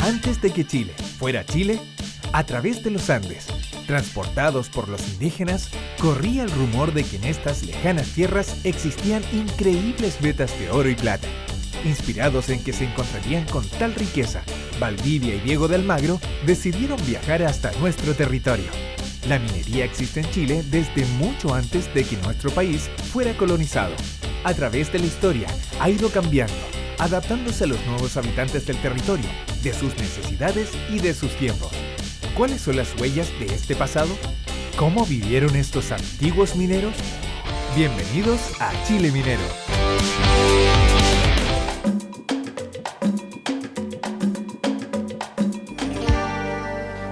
Antes de que Chile fuera Chile, a través de los Andes, transportados por los indígenas, corría el rumor de que en estas lejanas tierras existían increíbles vetas de oro y plata. Inspirados en que se encontrarían con tal riqueza, Valdivia y Diego de Almagro decidieron viajar hasta nuestro territorio. La minería existe en Chile desde mucho antes de que nuestro país fuera colonizado. A través de la historia ha ido cambiando, adaptándose a los nuevos habitantes del territorio, de sus necesidades y de sus tiempos. ¿Cuáles son las huellas de este pasado? ¿Cómo vivieron estos antiguos mineros? Bienvenidos a Chile Minero.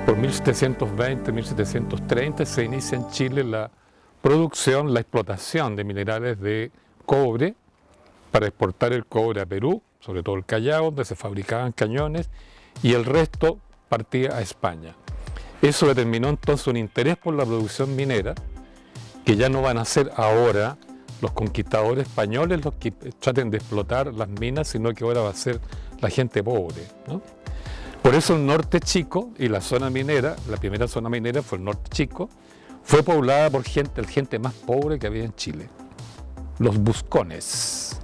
Por 1720, 1730 se inicia en Chile la producción, la explotación de minerales de cobre para exportar el cobre a Perú, sobre todo el Callao, donde se fabricaban cañones, y el resto partía a España. Eso determinó entonces un interés por la producción minera, que ya no van a ser ahora los conquistadores españoles los que traten de explotar las minas, sino que ahora va a ser la gente pobre, ¿no? Por eso el norte chico y la zona minera, la primera zona minera fue el norte chico, fue poblada por gente más pobre que había en Chile, los buscones.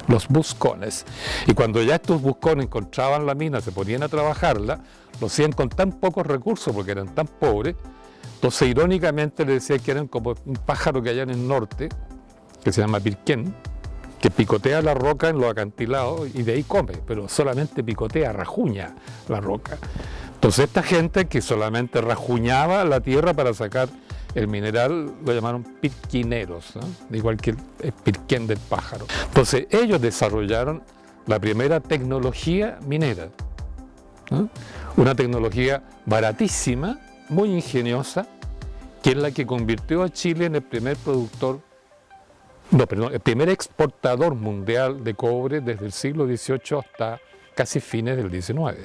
Los buscones. Y cuando ya estos buscones encontraban la mina, se ponían a trabajarla, lo hacían con tan pocos recursos porque eran tan pobres. Entonces irónicamente le decía que eran como un pájaro que hay en el norte, que se llama pirquén, que picotea la roca en los acantilados y de ahí come, pero solamente picotea, rajuña la roca. Entonces esta gente que solamente rajuñaba la tierra para sacar el mineral lo llamaron pirquineros, ¿no? Igual que el pirquén del pájaro. Entonces ellos desarrollaron la primera tecnología minera, ¿no? Una tecnología baratísima, muy ingeniosa, que es la que convirtió a Chile en el primer el primer exportador mundial de cobre desde el siglo XVIII hasta casi fines del XIX.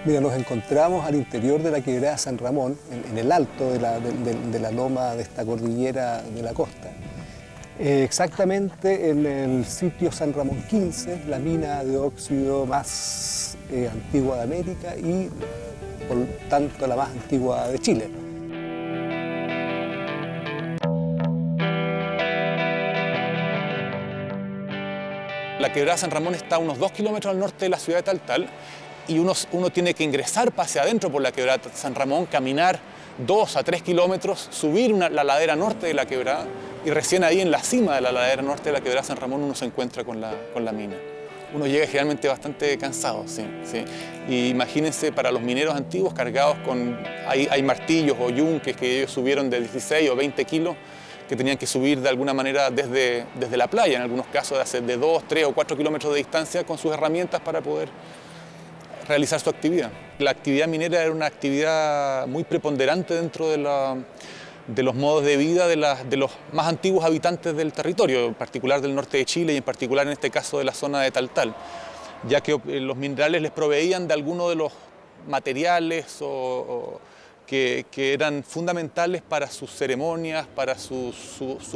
Mira, nos encontramos al interior de la quebrada San Ramón, en el alto de la loma de esta cordillera de la costa. Exactamente en el sitio San Ramón 15, la mina de óxido más antigua de América y por tanto la más antigua de Chile. La quebrada San Ramón está a unos 2 kilómetros al norte de la ciudad de Taltal y uno tiene que ingresar hacia adentro por la quebrada San Ramón, caminar 2 a 3 kilómetros, subir la ladera norte de la quebrada y recién ahí en la cima de la ladera norte de la quebrada San Ramón uno se encuentra con la mina. Uno llega generalmente bastante cansado, sí. Y imagínense para los mineros antiguos cargados con... Hay martillos o yunques que ellos subieron de 16 o 20 kilos que tenían que subir de alguna manera desde la playa, en algunos casos de 2, 3 o 4 kilómetros de distancia con sus herramientas para poder realizar su actividad. La actividad minera era una actividad muy preponderante dentro de los modos de vida de los más antiguos habitantes del territorio, en particular del norte de Chile y en particular en este caso de la zona de Taltal, ya que los minerales les proveían de algunos de los materiales que eran fundamentales para sus ceremonias, para su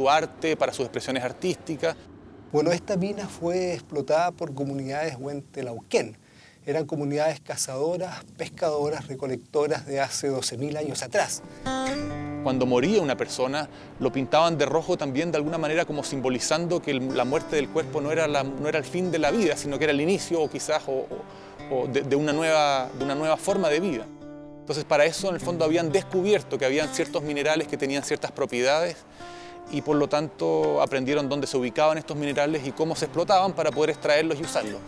arte, para sus expresiones artísticas. Bueno, esta mina fue explotada por comunidades huentelauquén. Eran comunidades cazadoras, pescadoras, recolectoras de hace 12.000 años atrás. Cuando moría una persona, lo pintaban de rojo también de alguna manera como simbolizando que la muerte del cuerpo no era el fin de la vida, sino que era el inicio o quizás de una nueva forma de vida. Entonces para eso en el fondo habían descubierto que habían ciertos minerales que tenían ciertas propiedades y por lo tanto aprendieron dónde se ubicaban estos minerales y cómo se explotaban para poder extraerlos y usarlos.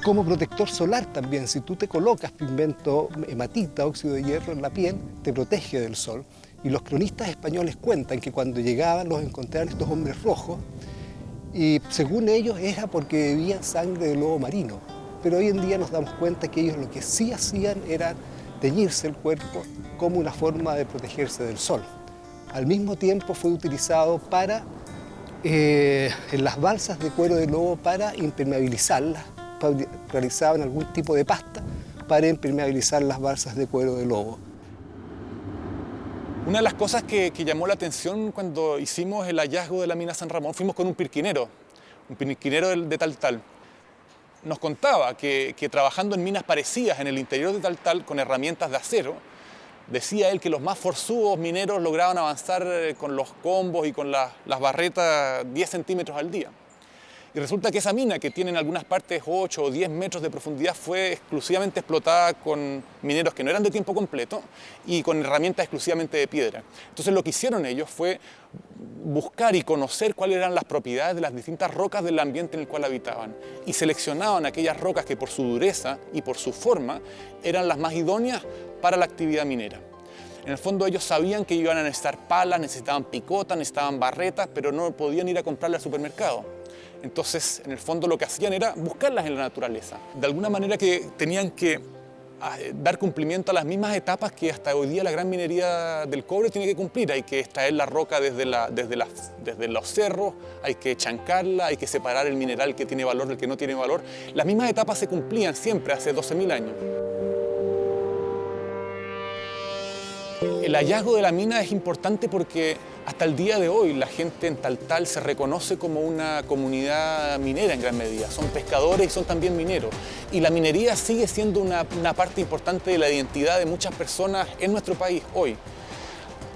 Como protector solar también, si tú te colocas pigmento, hematita, óxido de hierro en la piel, te protege del sol. Y los cronistas españoles cuentan que cuando llegaban los encontraban estos hombres rojos y según ellos era porque bebían sangre de lobo marino. Pero hoy en día nos damos cuenta que ellos lo que sí hacían era teñirse el cuerpo como una forma de protegerse del sol. Al mismo tiempo fue utilizado en las balsas de cuero de lobo para impermeabilizarlas. Realizaban algún tipo de pasta para impermeabilizar las balsas de cuero de lobo. Una de las cosas que llamó la atención cuando hicimos el hallazgo de la mina San Ramón, fuimos con un pirquinero de Taltal. Nos contaba que trabajando en minas parecidas en el interior de Taltal con herramientas de acero, decía él que los más forzudos mineros lograban avanzar con los combos y con las barretas 10 centímetros al día. Y resulta que esa mina, que tiene en algunas partes 8 o 10 metros de profundidad, fue exclusivamente explotada con mineros que no eran de tiempo completo y con herramientas exclusivamente de piedra. Entonces lo que hicieron ellos fue buscar y conocer cuáles eran las propiedades de las distintas rocas del ambiente en el cual habitaban. Y seleccionaban aquellas rocas que por su dureza y por su forma eran las más idóneas para la actividad minera. En el fondo ellos sabían que iban a necesitar palas, necesitaban picotas, necesitaban barretas, pero no podían ir a comprarlas al supermercado. Entonces, en el fondo lo que hacían era buscarlas en la naturaleza. De alguna manera que tenían que dar cumplimiento a las mismas etapas que hasta hoy día la gran minería del cobre tiene que cumplir. Hay que extraer la roca desde los cerros, hay que chancarla, hay que separar el mineral que tiene valor del que no tiene valor. Las mismas etapas se cumplían siempre, hace 12.000 años. El hallazgo de la mina es importante porque hasta el día de hoy la gente en Taltal se reconoce como una comunidad minera en gran medida. Son pescadores y son también mineros. Y la minería sigue siendo una parte importante de la identidad de muchas personas en nuestro país hoy.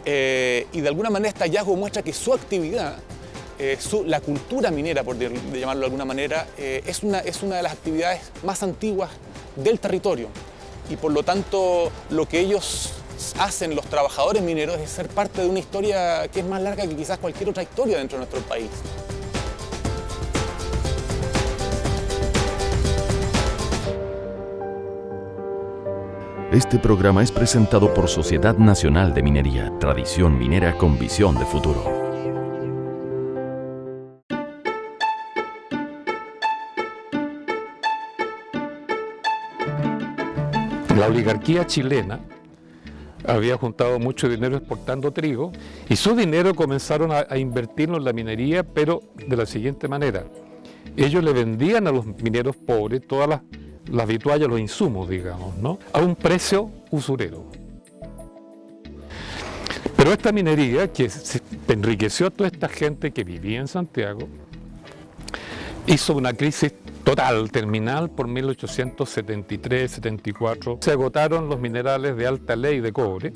Y de alguna manera este hallazgo muestra que su actividad, la cultura minera, por llamarlo de alguna manera, es una de las actividades más antiguas del territorio. Y por lo tanto lo que ellos hacen, los trabajadores mineros, es ser parte de una historia que es más larga que quizás cualquier otra historia dentro de nuestro país. Este programa es presentado por Sociedad Nacional de Minería, tradición minera con visión de futuro. La oligarquía chilena había juntado mucho dinero exportando trigo y su dinero comenzaron a invertirlo en la minería, pero de la siguiente manera. Ellos le vendían a los mineros pobres todas las vituallas, los insumos, digamos, ¿no?, a un precio usurero. Pero esta minería, que se enriqueció a toda esta gente que vivía en Santiago, hizo una crisis total, terminal, por 1873-74. Se agotaron los minerales de alta ley de cobre,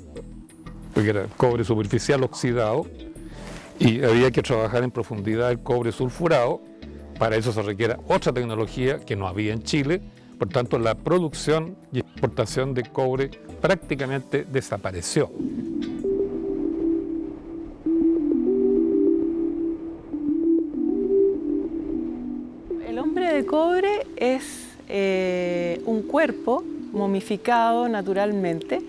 porque era cobre superficial oxidado, y había que trabajar en profundidad el cobre sulfurado. Para eso se requiere otra tecnología que no había en Chile. Por tanto, la producción y exportación de cobre prácticamente desapareció. El hombre de cobre es un cuerpo momificado naturalmente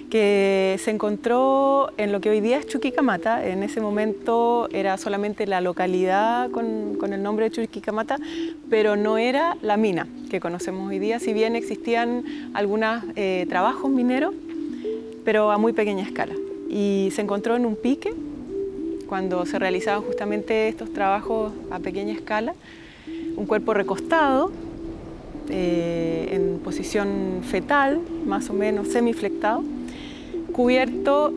que se encontró en lo que hoy día es Chuquicamata. En ese momento era solamente la localidad con el nombre de Chuquicamata, pero no era la mina que conocemos hoy día, si bien existían algunos trabajos mineros, pero a muy pequeña escala. Y se encontró en un pique, cuando se realizaban justamente estos trabajos a pequeña escala, un cuerpo recostado, en posición fetal, más o menos semiflectado, cubierto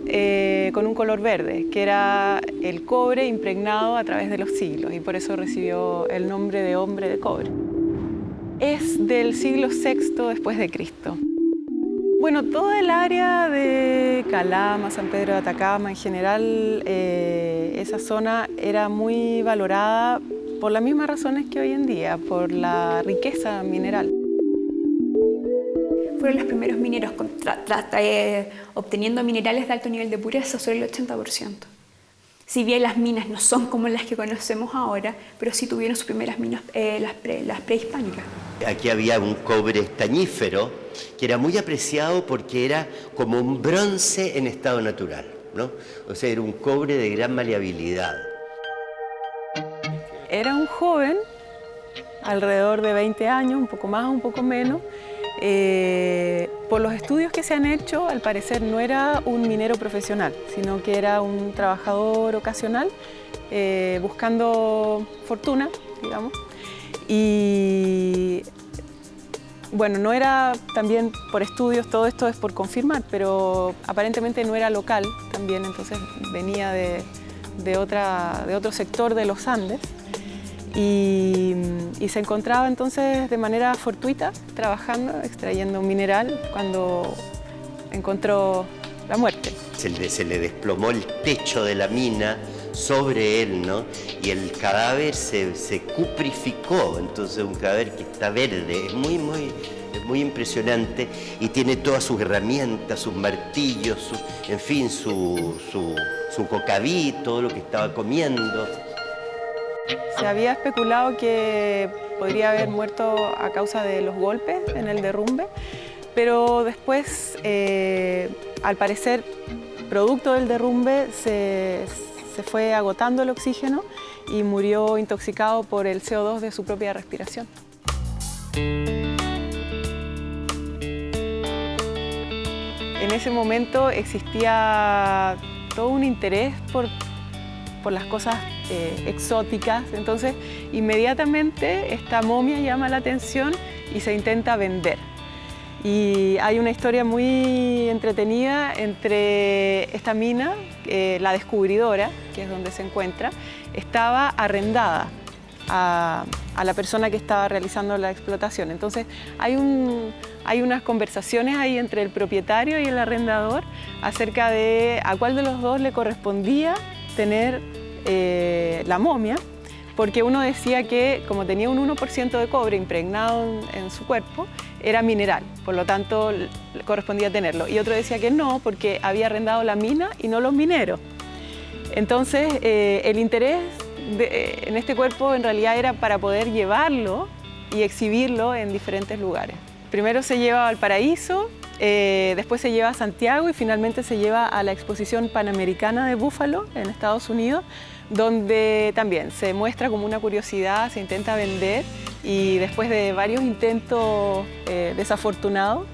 con un color verde, que era el cobre impregnado a través de los siglos, y por eso recibió el nombre de hombre de cobre. Es del siglo VI después de Cristo. Bueno, toda el área de Calama, San Pedro de Atacama, en general, esa zona era muy valorada por las mismas razones que hoy en día, por la riqueza mineral. Fueron los primeros mineros obteniendo minerales de alto nivel de pureza, sobre el 80%. Si bien las minas no son como las que conocemos ahora, pero sí tuvieron sus primeras minas, las prehispánicas. Aquí había un cobre estañífero que era muy apreciado porque era como un bronce en estado natural, ¿no? O sea, era un cobre de gran maleabilidad. Era un joven, alrededor de 20 años, un poco más, un poco menos. Por los estudios que se han hecho, al parecer no era un minero profesional, sino que era un trabajador ocasional buscando fortuna, digamos. Y bueno, no era también por estudios, todo esto es por confirmar, pero aparentemente no era local también, entonces venía de otro sector de los Andes y se encontraba entonces de manera fortuita trabajando, extrayendo un mineral cuando encontró la muerte. Se le desplomó el techo de la mina sobre él, ¿no? Y el cadáver se cuprificó, entonces un cadáver que está verde, es muy impresionante y tiene todas sus herramientas, sus martillos, en fin, su cocaví, todo lo que estaba comiendo. Se había especulado que podría haber muerto a causa de los golpes en el derrumbe, pero después, al parecer, producto del derrumbe, se fue agotando el oxígeno y murió intoxicado por el CO2 de su propia respiración. En ese momento existía todo un interés por las cosas exóticas, entonces inmediatamente esta momia llama la atención y se intenta vender. Y hay una historia muy entretenida entre esta mina, la descubridora, que es donde se encuentra, estaba arrendada a la persona que estaba realizando la explotación. Entonces hay unas conversaciones ahí entre el propietario y el arrendador acerca de a cuál de los dos le correspondía tener la momia, porque uno decía que como tenía un 1% de cobre impregnado en su cuerpo, era mineral, por lo tanto le correspondía tenerlo. Y otro decía que no, porque había arrendado la mina y no los mineros. Entonces el interés en este cuerpo en realidad era para poder llevarlo y exhibirlo en diferentes lugares. Primero se lleva a Valparaíso, después se lleva a Santiago y finalmente se lleva a la Exposición Panamericana de Búfalo en Estados Unidos, donde también se muestra como una curiosidad, se intenta vender y después de varios intentos desafortunados,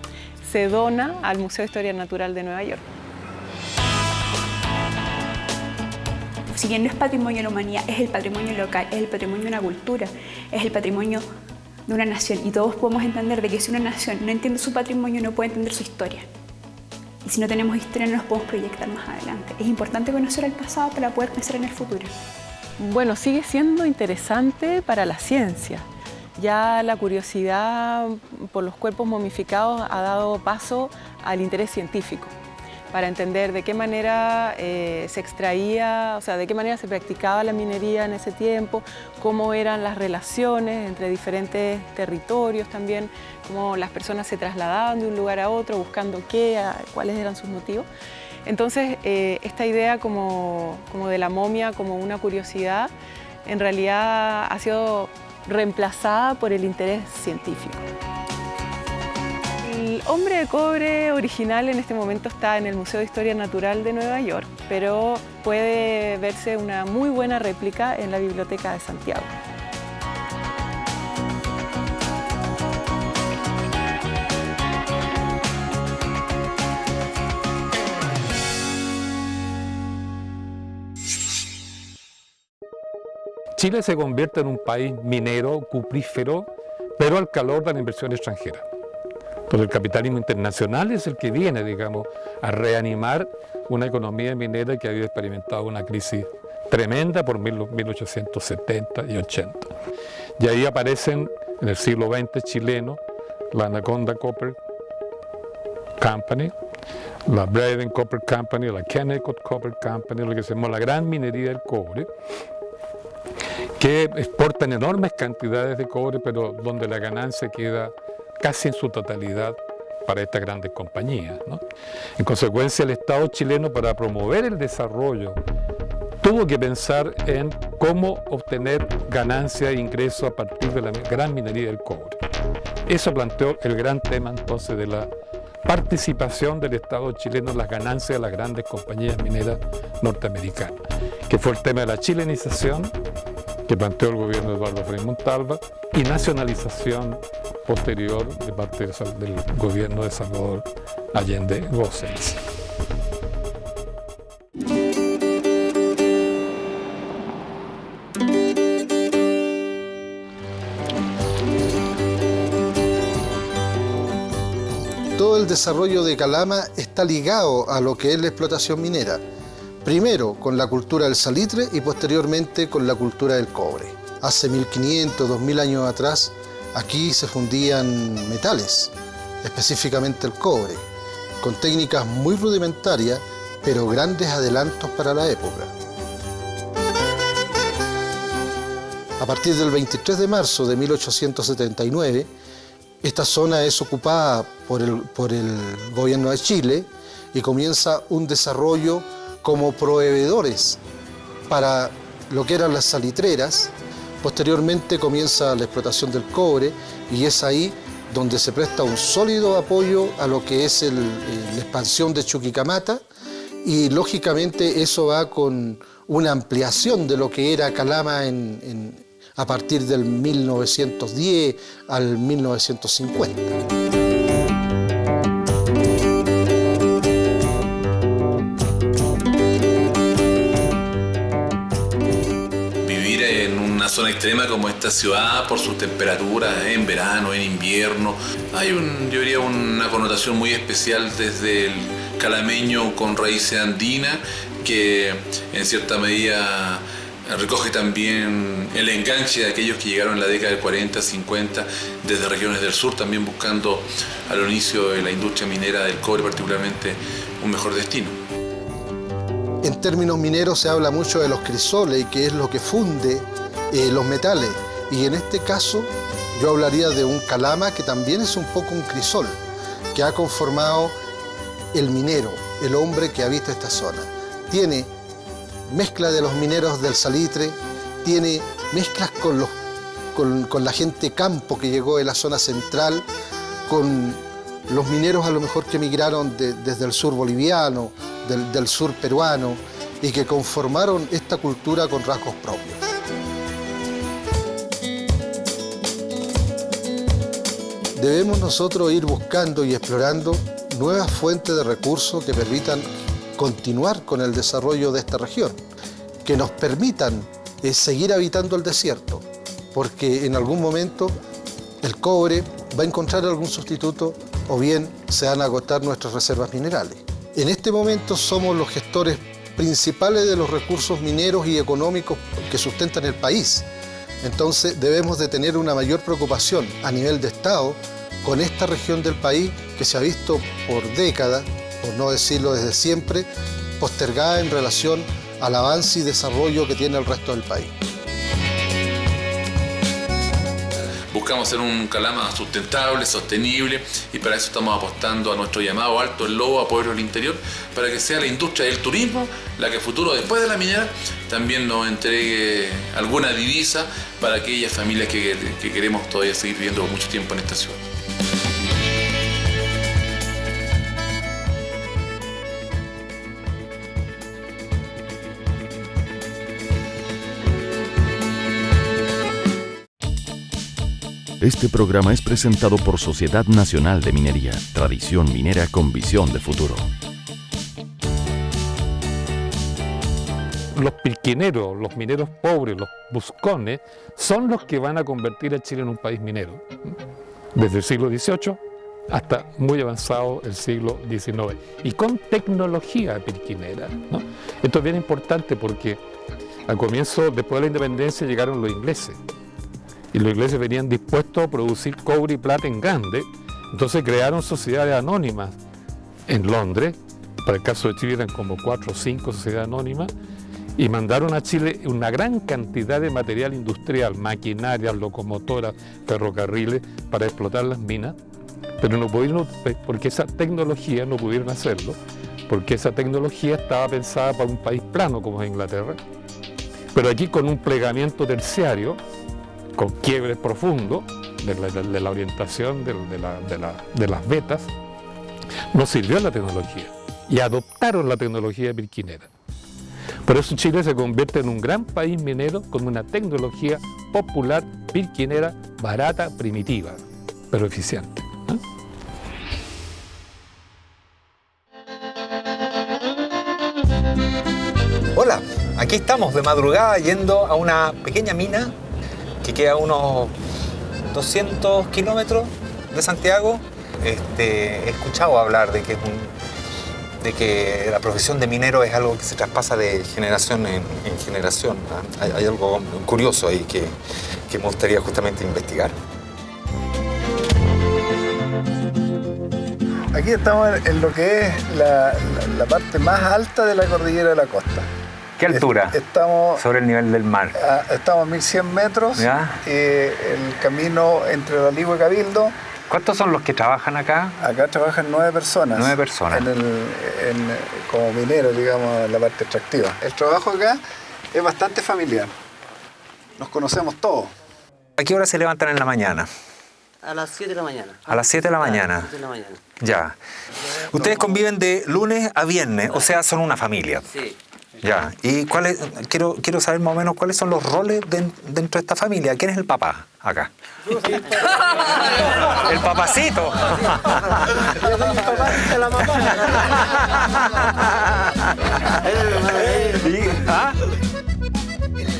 se dona al Museo de Historia Natural de Nueva York. Si bien no es patrimonio de la humanidad, es el patrimonio local, es el patrimonio de una cultura, es el patrimonio de una nación. Y todos podemos entender de que si una nación no entiende su patrimonio, no puede entender su historia. Y si no tenemos historia, no nos podemos proyectar más adelante. Es importante conocer el pasado para poder pensar en el futuro. Bueno, sigue siendo interesante para la ciencia. Ya la curiosidad por los cuerpos momificados ha dado paso al interés científico, para entender de qué manera se extraía, o sea, de qué manera se practicaba la minería en ese tiempo, cómo eran las relaciones entre diferentes territorios también, cómo las personas se trasladaban de un lugar a otro buscando cuáles eran sus motivos. Entonces, esta idea como de la momia, como una curiosidad, en realidad ha sido reemplazada por el interés científico. El hombre de cobre original en este momento está en el Museo de Historia Natural de Nueva York, pero puede verse una muy buena réplica en la Biblioteca de Santiago. Chile se convierte en un país minero, cuprífero, pero al calor de la inversión extranjera. Entonces el capitalismo internacional es el que viene, digamos, a reanimar una economía minera que había experimentado una crisis tremenda por 1870 y 80. Y ahí aparecen en el siglo XX chileno la Anaconda Copper Company, la Braden Copper Company, la Kennecott Copper Company, lo que se llama la gran minería del cobre, que exportan enormes cantidades de cobre, pero donde la ganancia queda casi en su totalidad para estas grandes compañías, ¿no? En consecuencia, el Estado chileno, para promover el desarrollo, tuvo que pensar en cómo obtener ganancia e ingresos a partir de la gran minería del cobre. Eso planteó el gran tema entonces de la participación del Estado chileno en las ganancias de las grandes compañías mineras norteamericanas, que fue el tema de la chilenización que planteó el gobierno de Eduardo Frei Montalva y nacionalización posterior de parte del gobierno de Salvador Allende Gómez. el desarrollo de Calama está ligado a lo que es la explotación minera. Primero con la cultura del salitre y posteriormente con la cultura del cobre. Hace 1500, 2000 años atrás, aquí se fundían metales, específicamente el cobre, con técnicas muy rudimentarias, pero grandes adelantos para la época. A partir del 23 de marzo de 1879, esta zona es ocupada por el gobierno de Chile y comienza un desarrollo como proveedores para lo que eran las salitreras. Posteriormente comienza la explotación del cobre y es ahí donde se presta un sólido apoyo a lo que es la expansión de Chuquicamata, y lógicamente eso va con una ampliación de lo que era Calama a partir del 1910 al 1950. Vivir en una zona extrema como esta ciudad, por sus temperaturas, en verano, en invierno, hay yo diría una connotación muy especial desde el calameño con raíces andinas, que en cierta medida recoge también el enganche de aquellos que llegaron en la década del 40, 50, desde regiones del sur, también buscando al inicio de la industria minera del cobre particularmente un mejor destino. En términos mineros se habla mucho de los crisoles, y que es lo que funde los metales. Y en este caso yo hablaría de un calama que también es un poco un crisol, que ha conformado el minero, el hombre que habita esta zona. Tiene mezcla de los mineros del salitre, tiene mezclas con la gente campo que llegó de la zona central, con los mineros a lo mejor que emigraron desde el sur boliviano, del sur peruano, y que conformaron esta cultura con rasgos propios. Debemos nosotros ir buscando y explorando nuevas fuentes de recursos que permitan continuar con el desarrollo de esta región, que nos permitan seguir habitando el desierto, porque en algún momento el cobre va a encontrar algún sustituto o bien se van a agotar nuestras reservas minerales. En este momento somos los gestores principales de los recursos mineros y económicos que sustentan el país. Entonces debemos de tener una mayor preocupación a nivel de Estado con esta región del país que se ha visto por décadas, por no decirlo desde siempre, postergada en relación al avance y desarrollo que tiene el resto del país. Buscamos ser un Calama sustentable, sostenible, y para eso estamos apostando a nuestro llamado Alto el Lobo a pueblos del interior, para que sea la industria del turismo la que futuro, después de la minera, también nos entregue alguna divisa para aquellas familias que queremos todavía seguir viviendo por mucho tiempo en esta ciudad. Este programa es presentado por Sociedad Nacional de Minería, tradición minera con visión de futuro. Los pirquineros, los mineros pobres, los buscones, son los que van a convertir a Chile en un país minero, desde el siglo XVIII hasta muy avanzado el siglo XIX, y con tecnología pirquinera, ¿no? Esto es bien importante porque al comienzo, después de la independencia, llegaron los ingleses. Y los ingleses venían dispuestos a producir cobre y plata en grande, entonces crearon sociedades anónimas en Londres. Para el caso de Chile eran como 4 o 5 sociedades anónimas, y mandaron a Chile una gran cantidad de material industrial, maquinarias, locomotoras, ferrocarriles, para explotar las minas, pero no pudieron, porque esa tecnología no pudieron hacerlo, porque esa tecnología estaba pensada para un país plano como es Inglaterra, pero aquí con un plegamiento terciario, con quiebres profundos de la orientación de las vetas, no sirvió la tecnología y adoptaron la tecnología pirquinera. Por eso Chile se convierte en un gran país minero con una tecnología popular pirquinera, barata, primitiva, pero eficiente. Hola, aquí estamos de madrugada yendo a una pequeña mina que queda a unos 200 kilómetros de Santiago, he escuchado hablar de que la profesión de minero es algo que se traspasa de generación en generación. Hay algo curioso ahí que me gustaría justamente investigar. Aquí estamos en lo que es la parte más alta de la cordillera de la costa. ¿Qué altura? Estamos sobre el nivel del mar. Estamos a 1100 metros. ¿Ya? El camino entre La Ligua y Cabildo. ¿Cuántos son los que trabajan acá? Acá trabajan 9 personas. 9 personas. Como mineros, digamos, en la parte extractiva. El trabajo acá es bastante familiar. Nos conocemos todos. ¿A qué hora se levantan en la mañana? A las 7 de la mañana. ¿A las 7 de la mañana? 7 de la mañana. Ya. Ustedes conviven de lunes a viernes, o sea, son una familia. Sí. Ya. ¿Y quiero saber más o menos cuáles son los roles dentro de esta familia? ¿Quién es el papá acá? El papacito. La mamá.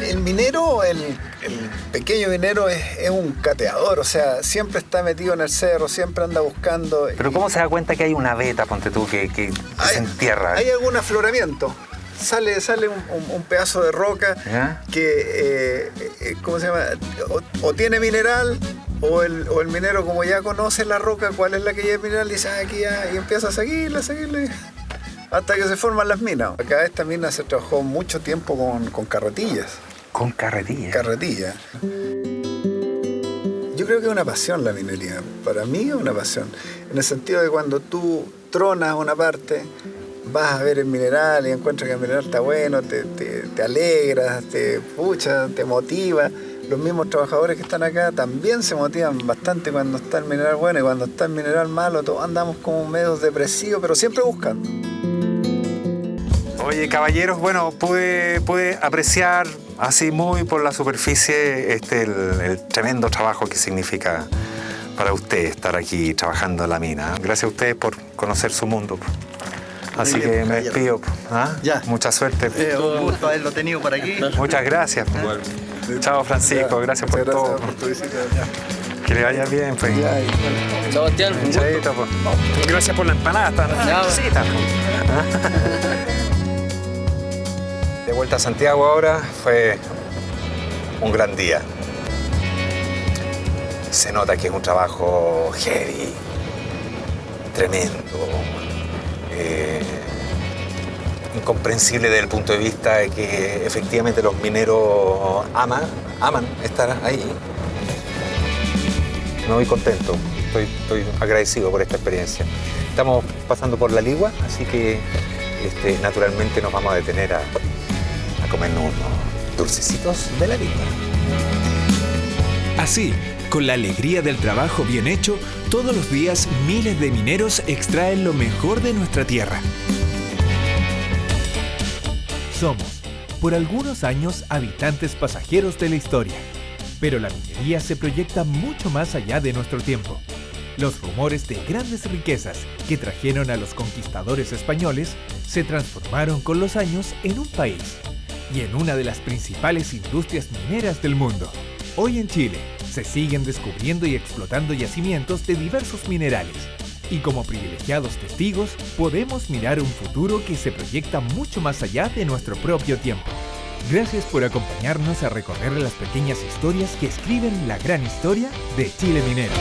El minero, el pequeño minero es un cateador, o sea, siempre está metido en el cerro, siempre anda buscando. Pero ¿cómo se da cuenta que hay una veta, ponte tú, que se entierra? Hay algún afloramiento. Sale un pedazo de roca. ¿Ya? Que, ¿cómo se llama? O tiene mineral, o el minero, como ya conoce la roca, cuál es la que lleva mineral, dice aquí ya, y empieza a seguirle, hasta que se forman las minas. Acá esta mina se trabajó mucho tiempo con carretillas. ¿Con carretillas? Carretillas. Yo creo que es una pasión la minería. Para mí es una pasión. En el sentido de cuando tú tronas una parte, vas a ver el mineral y encuentras que el mineral está bueno, te alegras, te motiva. Los mismos trabajadores que están acá también se motivan bastante cuando está el mineral bueno, y cuando está el mineral malo todos andamos como medio depresivos, pero siempre buscando. Oye, caballeros, bueno, pude apreciar así muy por la superficie el tremendo trabajo que significa para usted estar aquí trabajando en la mina. Gracias a ustedes por conocer su mundo. Así que me despido. ¿Ah? Ya. Mucha suerte. Un gusto haberlo tenido por aquí. Muchas gracias. Chao, Francisco. Gracias por todo. Por tu visita. Que le vaya bien. Pues. Sebastián, un Chaito, pues. Gracias por la empanada. De vuelta a Santiago ahora, fue un gran día. Se nota que es un trabajo heavy, tremendo, incomprensible desde el punto de vista de que efectivamente los mineros aman estar ahí. Me voy contento, estoy agradecido por esta experiencia. Estamos pasando por La Ligua, así que naturalmente nos vamos a detener a comernos unos dulcecitos de La Ligua. Así, con la alegría del trabajo bien hecho, todos los días miles de mineros extraen lo mejor de nuestra tierra. Somos, por algunos años, habitantes pasajeros de la historia, pero la minería se proyecta mucho más allá de nuestro tiempo. Los rumores de grandes riquezas que trajeron a los conquistadores españoles se transformaron con los años en un país y en una de las principales industrias mineras del mundo. Hoy en Chile se siguen descubriendo y explotando yacimientos de diversos minerales, y como privilegiados testigos podemos mirar un futuro que se proyecta mucho más allá de nuestro propio tiempo. Gracias por acompañarnos a recorrer las pequeñas historias que escriben la gran historia de Chile minero.